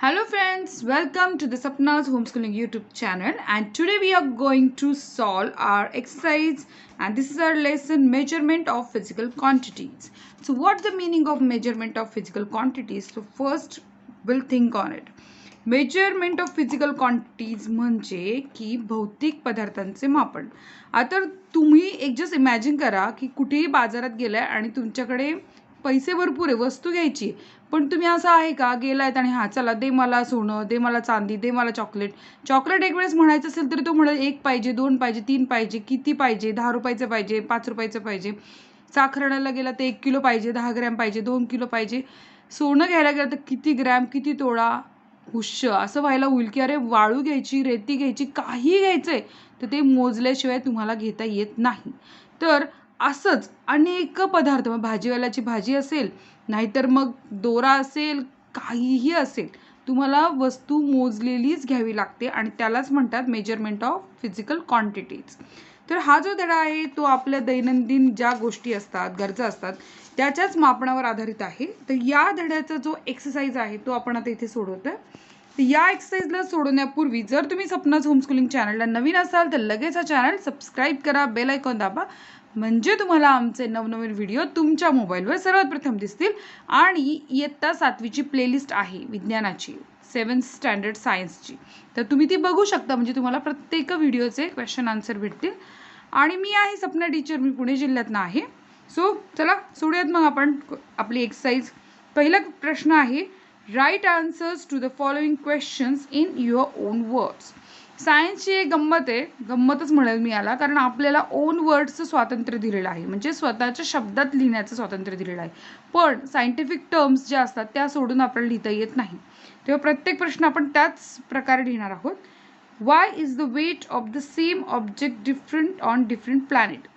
Hello friends, welcome to the Sapna's Homeschooling YouTube channel, and today we are going to solve our exercise, and this is our lesson measurement of physical quantities. So what's the meaning of measurement of physical quantities? So first we'll think on it. Measurement of physical quantities म्हणजे की भौतिक पदार्थांचे मापन. आता तुम्ही एक just imagine करा की कुठेही बाजारात गेलाय आणि तुमच्याकडे पैसे भरपूर आहे, वस्तू घ्यायची, पण तुम्ही असं आहे का गेलायत आणि हा चला दे मला सोनं, दे मला चांदी, दे मला चॉकलेट एक वेळेस म्हणायचं असेल तरी तो म्हणेल 1 पाहिजे, 2 पाहिजे, 3 पाहिजे, किती पाहिजे, 10 रुपयाचं पाहिजे, 5 रुपयाचं पाहिजे. साखर आणायला गेला तर 1 किलो पाहिजे, 10 ग्रॅम पाहिजे, 2 किलो पाहिजे. सोनं घ्यायला गेलं तर किती ग्रॅम, किती तोळा, हुश्य असं व्हायला होईल की अरे वाळू घ्यायची, रेती घ्यायची, काही घ्यायचंय तर ते मोजल्याशिवाय तुम्हाला घेता येत नाही. तर असंच अनेक पदार्थ, मग भाजीवाल्याची भाजी असेल, नाहीतर मग दोरा असेल, काहीही असेल, तुम्हाला वस्तू मोजलेलीच घ्यावी लागते आणि त्यालाच म्हणतात मेजरमेंट ऑफ फिजिकल क्वांटिटीज. तर हा जो धडा आहे तो आपल्या दैनंदिन ज्या गोष्टी असतात, गरजा असतात, त्याच्याच मापनावर आधारित आहे. तर या धड्याचा जो एक्सरसाइज आहे तो आपण आता इथे सोडवतोय. तर या एक्सरसाइजला सोडवण्यापूर्वी जर तुम्ही सपनाज होमस्कूलिंग चॅनलला नवीन असाल तर लगेच हा चॅनल सबस्क्राईब करा, बेल आयकॉन दाबा, म्हणजे तुम्हाला आमचे नवनवीन व्हिडिओ तुमच्या मोबाईलवर सर्वात प्रथम दिसतील. आणि इयत्ता 7वीची प्लेलिस्ट आहे विज्ञानाची, 7th स्टँडर्ड सायन्सची, तर तुम्ही ती बघू शकता, म्हणजे तुम्हाला प्रत्येक व्हिडिओचे क्वेश्चन आन्सर भेटतील. आणि मी आहे सपना टीचर, मी पुणे जिल्ह्यातनं आहे. सो चला सोडूयात मग आपण आपली एक्सरसाइज. पहिला प्रश्न आहे, write answers to the following questions in your own words. सायन्सची एक गंमत आहे, गंमतच म्हणेल मी याला, कारण आपल्याला ओन वर्ड्सचं स्वातंत्र्य दिलेलं आहे, म्हणजे स्वतःच्या शब्दात लिहिण्याचं स्वातंत्र्य दिलेलं आहे. पण सायंटिफिक टर्म्स ज्या असतात त्या सोडून आपल्याला लिहिता येत नाही. तेव्हा प्रत्येक प्रश्न आपण त्याच प्रकारे लिहिणार आहोत. Why is the weight of the same object different on different planet.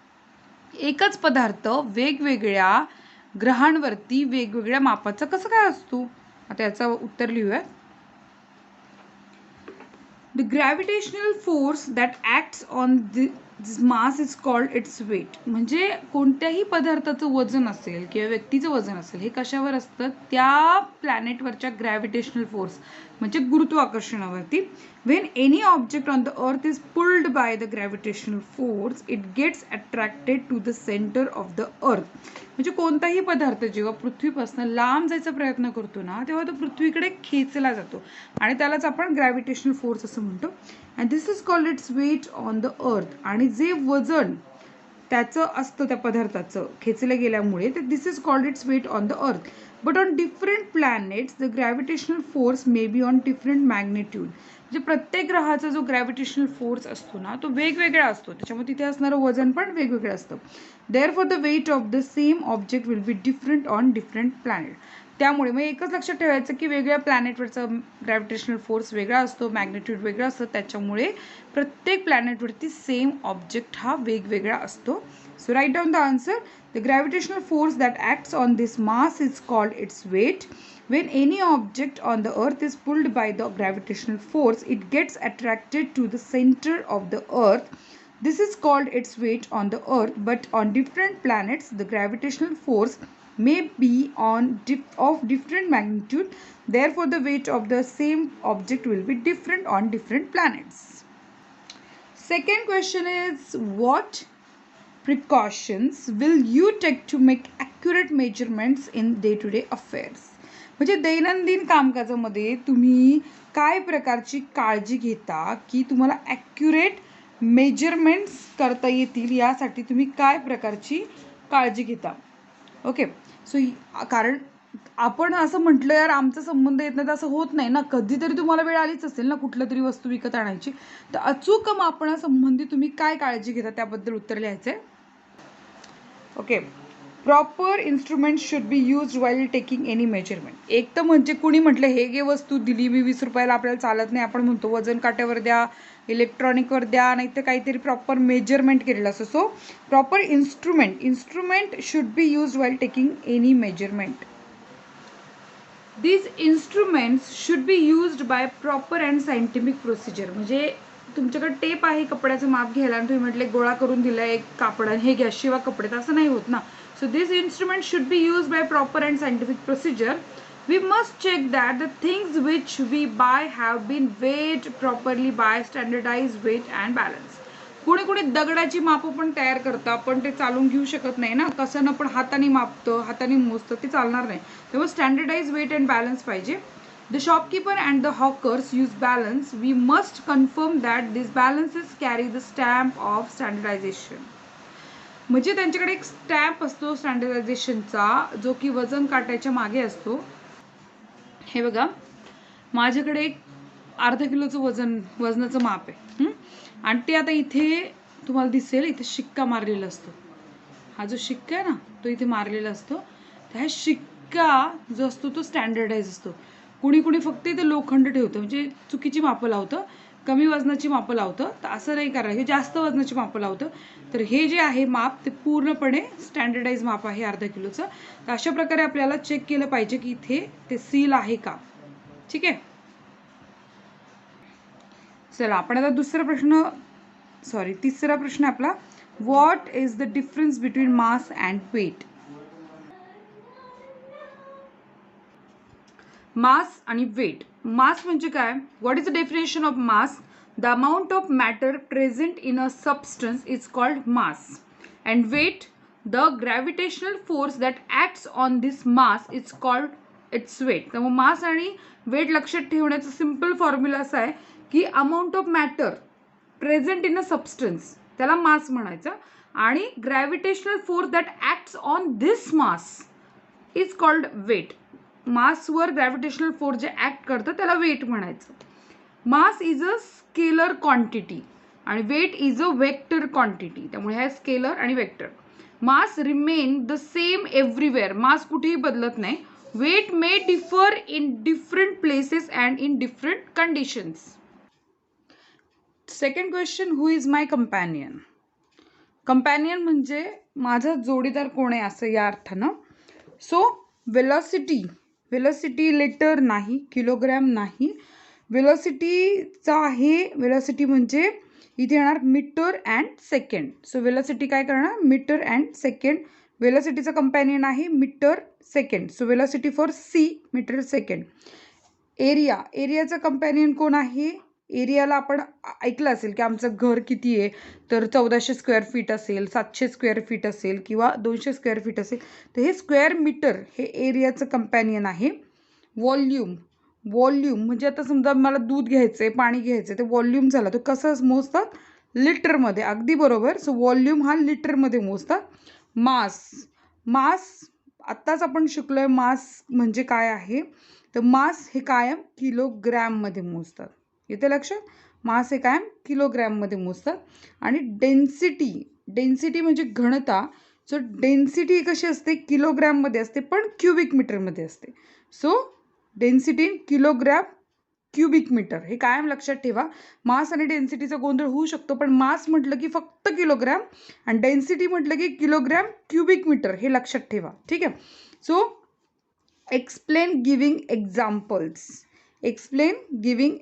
एकच पदार्थ वेगवेगळ्या ग्रहांवरती वेगवेगळ्या मापाचा कसं काय असतो? आता याचं उत्तर लिहूया. The gravitational force that acts on this mass is called its weight. म्हणजे कोणत्याही पदार्थाचं वजन असेल किंवा व्यक्तीचं वजन असेल, हे कशावर असतं? त्या प्लॅनेटवरच्या ग्रॅव्हिटेशनल फोर्स म्हणजे गुरुत्वाकर्षणावरती. When any object on the earth is pulled by the gravitational force, it gets attracted to the center of the earth. म्हणजे कोणताही पदार्थ जेव्हा पृथ्वीपासून लांब जायचा प्रयत्न करतो ना, तेव्हा तो पृथ्वीकडे खेचला जातो आणि त्यालाच आपण ग्रॅव्हिटेशनल फोर्स असं म्हणतो. And this is called its weight on the earth. आणि जे वजन त्याचं असतं त्या पदार्थाचं खेचलं गेल्यामुळे, तर this is called its weight on the earth. But on different planets the gravitational force may be on different magnitude. म्हणजे प्रत्येक ग्रहाचा जो ग्रॅव्हिटेशनल फोर्स असतो ना, तो वेगवेगळा असतो, त्याच्यामुळे तिथे असणारं वजन पण वेगवेगळं असतं. Therefore the weight of the same object will be different on different planet. त्यामुळे मग एकच लक्षात ठेवायचं की वेगवेगळ्या प्लॅनेटवरचा ग्रॅव्हिटेशनल फोर्स वेगळा असतो, मॅग्निट्यूड वेगळा असतं, त्याच्यामुळे प्रत्येक प्लॅनेटवरती सेम ऑब्जेक्ट हा वेगवेगळा असतो. So write down the answer. The gravitational force that acts on this mass is called its weight. When any object on the earth is pulled by the gravitational force, it gets attracted to the center of the earth. This is called its weight on the earth, but on different planets, the gravitational force may be of different magnitude. Therefore, the weight of the same object will be different on different planets. Second question is, what precautions will you take to make accurate measurements in day-to-day affairs? म्हणजे दैनंदिन कामकाजामध्ये तुम्ही काय प्रकारची काळजी घेता की तुम्हाला ॲक्युरेट मेजरमेंट्स करता येतील, यासाठी तुम्ही काय प्रकारची काळजी घेता? ओके. सो कारण आपण असं म्हटलं यार आमचा संबंध येत नाही, तर असं होत नाही ना. कधीतरी तुम्हाला वेळ आलीच असेल ना कुठलं तरी वस्तू विकत आणायची, तर अचूक मापनासंबंधी तुम्ही काय काळजी घेता त्याबद्दल उत्तर लिहायचं आहे. Okay. Proper instrument should be use while taking any measurement. एक तर म्हणजे कुणी म्हटलं हे घे वस्तू, दिली मी 20 रुपयाला, आपल्याला चालत नाही, आपण म्हणतो वजन काट्यावर द्या, इलेक्ट्रॉनिकवर द्या, नाही तर काहीतरी प्रॉपर मेजरमेंट केलेलं असतं. So proper instrument should be use while taking any measurement. These instruments should be used by proper and scientific procedure. म्हणजे तुमच्याकडे टेप आहे कपड्याचं माप घ्यायला आणि तुम्ही म्हटले गोळा करून दिला एक कापड आणि हे घ्या शिवा कपडे, तर असं नाही होत ना. So this instrument should be used by proper and scientific procedure. We must check that the things which we buy have been weighed properly by standardized weight and balance. कोणी कोणी दगडाची मापं पण तयार करतं, आपण ते चालून घेऊ शकत नाही ना, कसं ना पण हाताने मापतं, हाताने मोजतं, ते चालणार नाही. तेव्हा स्टँडर्डाइज वेट अँड बॅलन्स पाहिजे. The shopkeeper and the hawkers use balance. We must confirm that these balances carry the stamp of standardization. म्हणजे त्यांच्याकडे एक स्टॅम्प असतो स्टँडर्डायझेशनचा, जो की वजन काट्याच्या मागे असतो. हे बघा, माझ्याकडे एक अर्धा किलोचं वजनाचं माप आहे, आणि ते आता इथे तुम्हाला दिसेल, इथे शिक्का मारलेला असतो. हा जो शिक्का आहे ना, तो इथे मारलेला असतो. त्या शिक्का जो असतो तो स्टँडर्डाइज असतो. कुणी कुणी फक्त इथे लोखंड ठेवतं, म्हणजे चुकीची मापं लावतं, कमी वजनाची मापं लावतं. तर असं नाही करायचं, जास्त वजनाची मापं लावतं. तर हे जे आहे माप, ते पूर्णपणे स्टँडर्डाइज माप आहे अर्धा किलोचं. तर अशा प्रकारे आपल्याला चेक केलं पाहिजे की इथे ते सील आहे का. ठीक आहे. चला, आपण आता तिसरा प्रश्न आपला, what is the difference between mass and weight. Mass आणि वेट. मास म्हणजे काय? What is the definition of mass? The amount of matter present in a substance is called mass. And weight, the gravitational force that acts on this mass is called its weight. त्यामुळे mass आणि weight लक्षात ठेवण्याचा simple formula असा आहे की amount of matter present in a substance, त्याला mass म्हणायचं, आणि gravitational force that acts on this mass is called weight. मासवर ग्रॅव्हिटेशनल फोर्स जे ॲक्ट करतं त्याला वेट म्हणायचं. Mass is a scalar quantity आणि weight is a vector quantity. त्यामुळे हे स्केलर आणि vector. Mass remain the same everywhere. Mass कुठेही बदलत नाही. Weight may differ in different places and in different conditions. Second question, who is my companion. Companion म्हणजे माझा जोडीदार कोण आहे असं या अर्थानं. सो वेलोसिटी लिटर नाही, किलोग्रॅम नाही. वेलोसिटीचा आहे, वेलोसिटी म्हणजे इथे येणार metre and second. So velocity काय करणार, मीटर अँड सेकंड. वेलोसिटीचा कंपॅनियन आहे metre second. So velocity for C, metre second. एरियाचा कंपॅनियन कोण आहे? एरियाला आपण ऐकलं असेल की आमचं घर किती आहे, तर 1400 स्क्वेअर फीट असेल, 700 स्क्वेअर फीट असेल किंवा 200 स्क्वेअर फीट असेल. तर हे स्क्वेअर मीटर हे एरियाचं कंपॅनियन आहे. व्हॉल्यूम म्हणजे आता समजा मला दूध घ्यायचं आहे, पाणी घ्यायचं आहे, ते व्हॉल्यूम झाला. तो कसं मोजतात? लिटरमध्ये. अगदी बरोबर. सो व्हॉल्यूम हा लिटरमध्ये मोजतात. मास आत्ताच आपण शिकलो आहे मास म्हणजे काय आहे. तर मास हे कायम किलोग्रॅममध्ये मोजतात. येते लक्षात? मास हे कायम किलोग्रॅममध्ये मोजतात. आणि डेन्सिटी म्हणजे घनता. सो डेन्सिटी कशी असते? किलोग्रॅममध्ये असते, पण क्युबिक मीटरमध्ये असते. So density in kilogram cubic metre हे कायम लक्षात ठेवा. मास आणि डेन्सिटीचा गोंधळ होऊ शकतो, पण मास म्हटलं की फक्त किलोग्रॅम आणि डेन्सिटी म्हटलं की किलोग्रॅम क्युबिक मीटर हे लक्षात ठेवा. ठीक आहे. So explain giving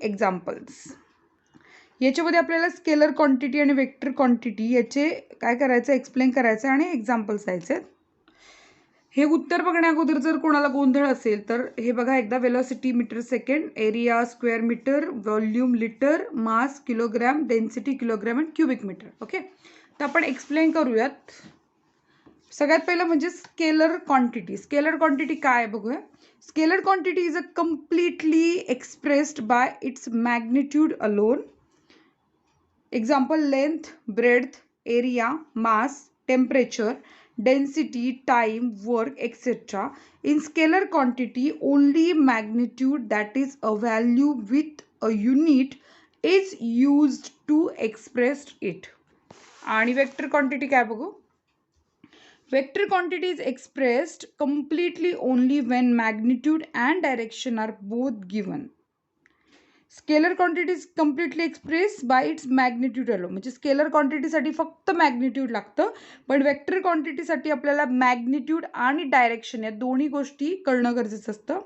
examples. याच्यामध्ये आपल्याला स्केलर क्वांटिटी आणि वेक्टर क्वांटिटी याचे काय करायचं, एक्सप्लेन करायचं आणि एक्झाम्पल्स द्यायचे. हे उत्तर बघण्या अगोदर जर कोणाला गोंधळ असेल तर हे बघा एकदा. Velocity metre second, area square metre, volume litre, mass kilogram, density kilogram and cubic metre. Okay. तर आपण एक्सप्लेन करूयात. सगळ्यात पहिलं म्हणजे स्केलर क्वांटिटी काय बघूया. Scalar quantity is a completely expressed by it's magnitude alone. Example, length, breadth, area, mass, temperature, density, time, work, etc. In scalar quantity, only magnitude, that is a value with a unit, is used to express it. आणि vector quantity काय बघू. Vector quantity is expressed completely only when magnitude and direction are both given. Scalar quantity is completely express bye it's magnitude alone. म्हणजे scalar क्वांटिटीसाठी फक्त magnitude लागतं, पण vector क्वांटिटीसाठी आपल्याला magnitude आणि direction या दोन्ही गोष्टी कळणं गरजेचं असतं.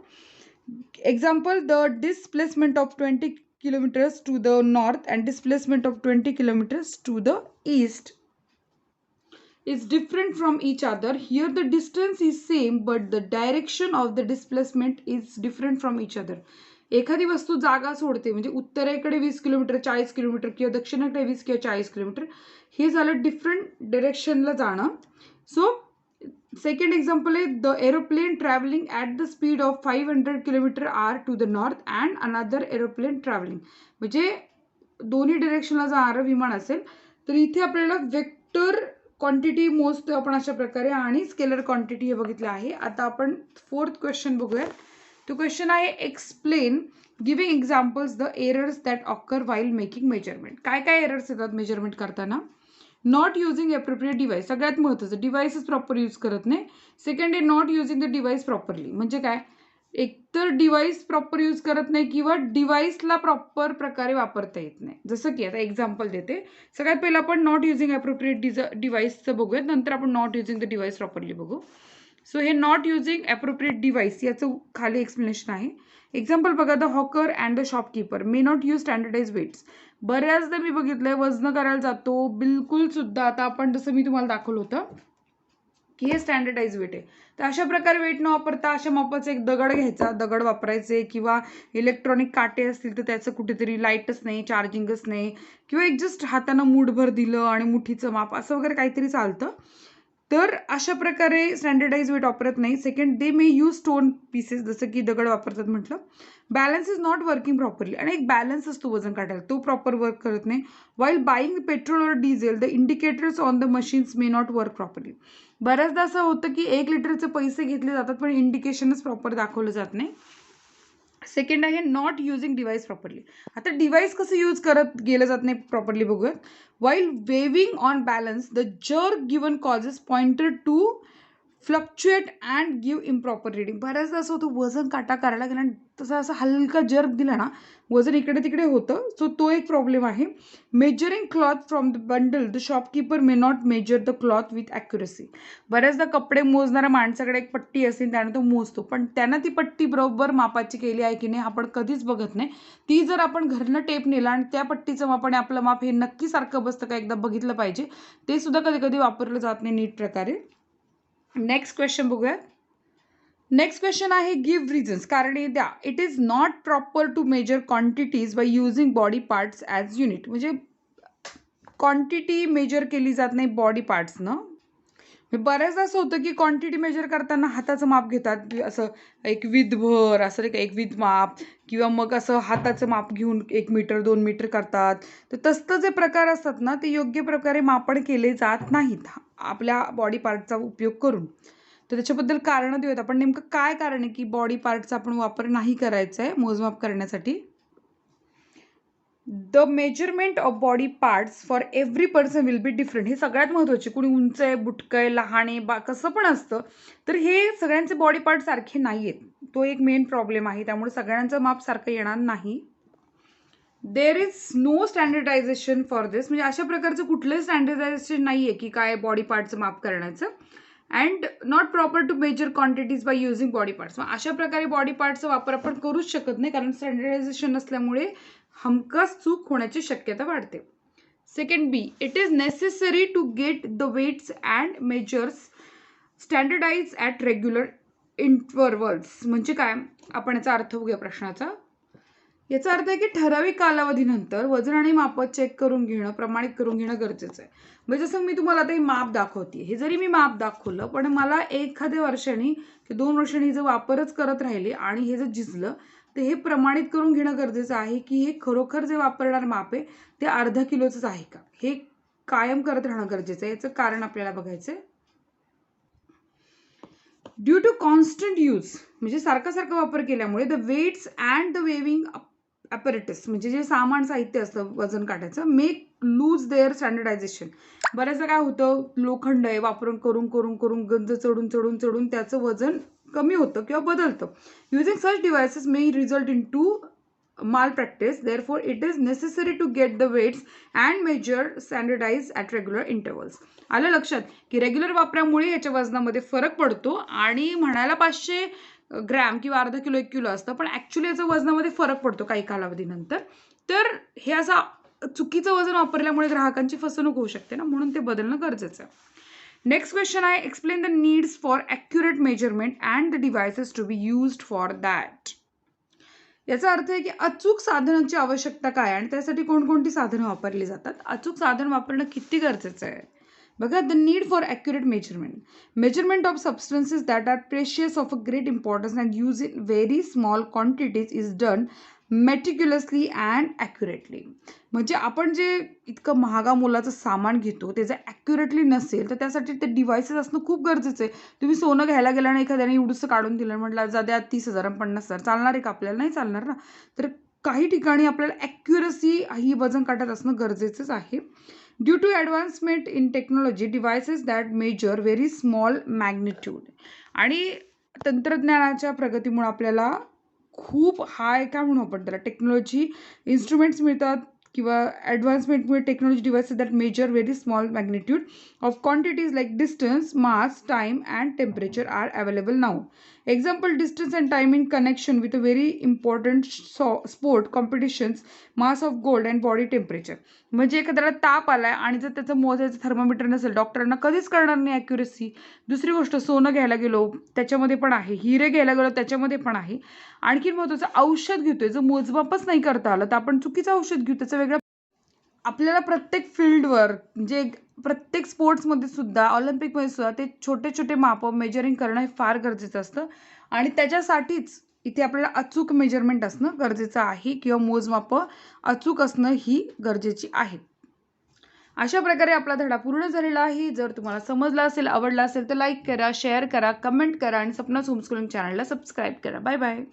Example, the displacement of 20 kilometres to the north and displacement of 20 kilometres to the east is different from each other. Here the distance is same but the direction of the displacement is different from each other. एखादी वस्तू जागा सोडते म्हणजे उत्तरेकडे 20 kilometre 40 kilometre किंवा दक्षिणेकडे 20 किंवा 40 kilometre, हे झालं डिफरंट डिरेक्शनला जाणं. सो सेकंड एक्झाम्पल आहे the aeroplane travelling at the speed of 500 kilometre are to the north and another aeroplane travelling. म्हणजे दोन्ही डिरेक्शनला जाणारं विमान असेल तर इथे आपल्याला वेक्टर क्वांटिटी मोजतो आपण अशा प्रकारे आणि स्केलर क्वांटिटी हे बघितलं आहे. आता आपण फोर्थ क्वेश्चन बघूया. तो क्वेश्चन आहे explain giving examples the errors that occur while making measurement. काय काय एरर्स येतात मेजरमेंट करताना? नॉट युझिंग एप्रोप्रिएट डिव्हाइस, सगळ्यात महत्त्वाचं डिव्हाइसच प्रॉपर यूज करत नाही. सेकंड आहे not using the device properly, म्हणजे काय एकतर डिव्हाइस प्रॉपर यूज करत नाही किंवा डिव्हाइसला प्रॉपर प्रकारे वापरता येत नाही. जसं की आता एक्झाम्पल देते. सगळ्यात पहिलं आपण नॉट युझिंग ॲप्रोप्रिएट डिव्हाइसचं बघूयात, नंतर आपण not using the device properly बघू. सो हे नॉट युझिंग ॲप्रोप्रिएट डिव्हाइस याचं खाली एक्सप्लेनेशन आहे. एक्झाम्पल बघा, the hawker and the shopkeeper may not use standardise weights. बऱ्याचदा मी बघितलंय वजन करायला जातो बिलकुल सुद्धा, आता आपण जसं मी तुम्हाला दाखवलं होतं की हे स्टँडर्डाइज वेट आहे, तर अशा प्रकारे वेट न वापरता अशा मापाचा एक दगड घ्यायचा, दगड वापरायचे किंवा इलेक्ट्रॉनिक काटे असतील तर त्याचं कुठेतरी लाईटच नाही चार्जिंगच नाही किंवा एक जस्ट हातानं मूठभर दिलं आणि मुठीचं माप असं वगैरे काहीतरी चालतं, तर अशा प्रकारे स्टँडर्डाइज वेट वापरत नाही. सेकंड दे मे यूज स्टोन पीसेस, जसं की दगड वापरतात म्हटलं. Balance is not working properly, आणि एक बॅलन्स असतो वजन काढायला तो प्रॉपर वर्क करत नाही. वाईल बाईंग पेट्रोल और diesel the indicators on the machines may not work properly. बऱ्याचदा असं होतं की 1 लिटरचे पैसे घेतले जातात पण इंडिकेशनच प्रॉपर दाखवलं जात नाही. सेकंड आहे नॉट युझिंग डिव्हाइस प्रॉपरली. आता डिव्हाइस कसं यूज करत गेलं जात नाही प्रॉपरली बघूयात. While weighing on balance the jerk given causes pointer to fluctuate and give improper reading. बऱ्याचदा असं होतं वजन काटा करायला गेला आणि तसा असा हलका जर्क दिला ना वजन इकडे तिकडे होतं, सो तो एक प्रॉब्लेम आहे. Measuring cloth from the bundle the shopkeeper may not measure the cloth with accuracy. बऱ्याचदा कपडे मोजणाऱ्या माणसाकडे एक पट्टी असेल त्याने तो मोजतो, पण त्यानं ती पट्टी बरोबर मापाची केली आहे की नाही आपण कधीच बघत नाही. ती जर आपण घरनं टेप नेला आणि त्या पट्टीचं माप आणि आपलं माप हे नक्की सारखं बसतं का एकदा बघितलं पाहिजे. ते सुद्धा कधी कधी वापरलं जात नाही नीट प्रकारे. नेक्स्ट क्वेश्चन बघूयात. नेक्स्ट क्वेश्चन आहे गिव्ह रिझन्स, कारणे द्या. It is not proper to measure quantities by using body parts as unit. म्हणजे क्वांटिटी मेजर केली जात नाही बॉडी पार्ट्सनं. बऱ्याचदा असं होतं की क्वांटिटी मेजर करताना हाताचं माप घेतात, असं एक विधभर असं नाही का एक विध माप, किंवा मग असं हाताचं माप घेऊन 1 मीटर 2 मीटर करतात. तर तसं जे प्रकार असतात ना ते योग्य प्रकारे मापन केले जात नाहीत आपल्या बॉडी पार्टचा उपयोग करून. तर त्याच्याबद्दल कारणं देऊयात आपण. नेमकं काय कारण आहे की बॉडी पार्टचा आपण वापर नाही करायचा आहे मोजमाप करण्यासाठी. The measurement of body parts for every person will be different. हे सगळ्यात महत्त्वाचे. कुणी उंच आहे बुटकं आहे लहान आहे कसं पण असतं, तर हे सगळ्यांचे बॉडी पार्ट सारखे नाही आहेत. तो एक मेन प्रॉब्लेम आहे, त्यामुळे सगळ्यांचं माप सारखं येणार नाही. There is no standardization for this. म्हणजे अशा प्रकारचं कुठलंही स्टँडर्डायझेशन नाही आहे की काय बॉडी पार्टचं माप करण्याचं. And not proper to measure quantities by using body parts. अशा प्रकारे बॉडी पार्टचा वापर आपण करूच शकत नाही कारण स्टँडर्डायझेशन नसल्यामुळे हमखास चूक होण्याची शक्यता वाढते. Second B, it is necessary to get the weights and measures standardise at regular intervals. म्हणजे काय, आपण याचा अर्थ बघूया प्रश्नाचा. याचा अर्थ आहे की ठराविक कालावधीनंतर वजन आणि माप चेक करून घेणं प्रमाणित करून घेणं गरजेचं आहे. म्हणजे जसं मी तुम्हाला आता हे माप दाखवते, हे जरी मी माप दाखवलं पण मला एखाद्या वर्षांनी की 2 वर्षांनी जर वापरच करत राहिले आणि हे जर झिजलं तर हे प्रमाणित करून घेणं गरजेचं आहे की हे खरोखर जे वापरणार माप आहे ते अर्धा किलोचंच आहे का, हे कायम करत राहणं गरजेचं आहे. याचं कारण आपल्याला बघायचं आहे. ड्यू टू कॉन्स्टंट यूज, म्हणजे सारखा वापर केल्यामुळे the weights and the weighing apparatus, म्हणजे जे सामान साहित्य असतं वजन काढायचं, मेक लूज देअर स्टँडर्डायझेशन. बऱ्याचदा काय होतं, लोखंड आहे वापरून करून गंज चढून त्याचं वजन कमी होतं किंवा बदलतं. Using such devices may result into malpractice. Therefore it is necessary to get the weights and measure standardize at regular intervals. आलं लक्षात की रेग्युलर वापरामुळे याच्या वजनामध्ये फरक पडतो आणि म्हणायला 500 ग्रॅम किंवा अर्धा किलो 1 किलो असतं, पण ॲक्च्युली याचं वजनामध्ये फरक पडतो काही कालावधीनंतर. तर हे असं चुकीचं वजन वापरल्यामुळे ग्राहकांची फसवणूक होऊ शकते ना, म्हणून ते बदलणं गरजेचं आहे. नेक्स्ट क्वेश्चन आहे, explain the needs for accurate measurement and the devices to be used for that. याचा अर्थ आहे की अचूक साधनांची आवश्यकता काय आणि त्यासाठी कोणकोणती साधनं वापरली जातात. अचूक साधन वापरणं किती गरजेचं आहे बघा. The need for accurate measurement of substances that are precious of a great importance and use in very small quantities is done meticulously and accurately. म्हणजे आपण जे इतकं महागा मोलाचं सामान घेतो ते जर ॲक्युरेटली नसेल तर त्यासाठी ते डिव्हायसेस असणं खूप गरजेचं आहे. तुम्ही सोनं घ्यायला गेला आणि एखाद्याने एवढंसं काढून दिलं म्हटलं जा द्या 30,000 50,000, चालणार आहे का आपल्याला? नाही चालणार ना. तर काही ठिकाणी आपल्याला ॲक्युरसी ही वजन काट्यात असणं गरजेचंच आहे. Due to advancement in technology devices that measure very small magnitude. आणि तंत्रज्ञानाच्या प्रगतीमुळे आपल्याला खूप हाय काय म्हणू आपण त्याला टेक्नॉलॉजी इन्स्ट्रुमेंट्स मिळतात किंवा ॲडव्हान्समेंटमुळे technology devices that measure very small magnitude of quantities like distance, mass, time and temperature are available now. Example, distance and time in connection with a very important sport competitions, mass of gold and body temperature. म्हणजे एखाद्याला ताप आलाय आणि जर त्याचं मोजायचं thermometer नसेल, डॉक्टरांना कधीच कळणार नाही ॲक्युरेसी. दुसरी गोष्ट, सोनं घ्यायला गेलो त्याच्यामध्ये पण आहे, हिरे घ्यायला गेलो त्याच्यामध्ये पण आहे. आणखी महत्त्वाचं, औषध घेतोय जर मोजमापच नाही करता आलं तर आपण चुकीचं औषध घेऊ, त्याचं वेगळं. आपल्याला प्रत्येक फील्डवर म्हणजे प्रत्येक स्पोर्ट्समध्ये सुद्धा, ऑलिम्पिकमध्ये सुद्धा ते छोटे छोटे मापं मेजरिंग करणं हे फार गरजेचं असतं. आणि त्याच्यासाठीच इथे आपल्याला अचूक मेजरमेंट असणं गरजेचं आहे किंवा मोजमापं अचूक असणं ही गरजेची आहेत. अशा प्रकारे आपला धडा पूर्ण झालेला आहे. जर तुम्हाला समजला असेल, आवडला असेल तर लाईक करा, शेअर करा, कमेंट करा आणि सपनाज होमस्कूलिंग चॅनलला सबस्क्राईब करा. Bye bye.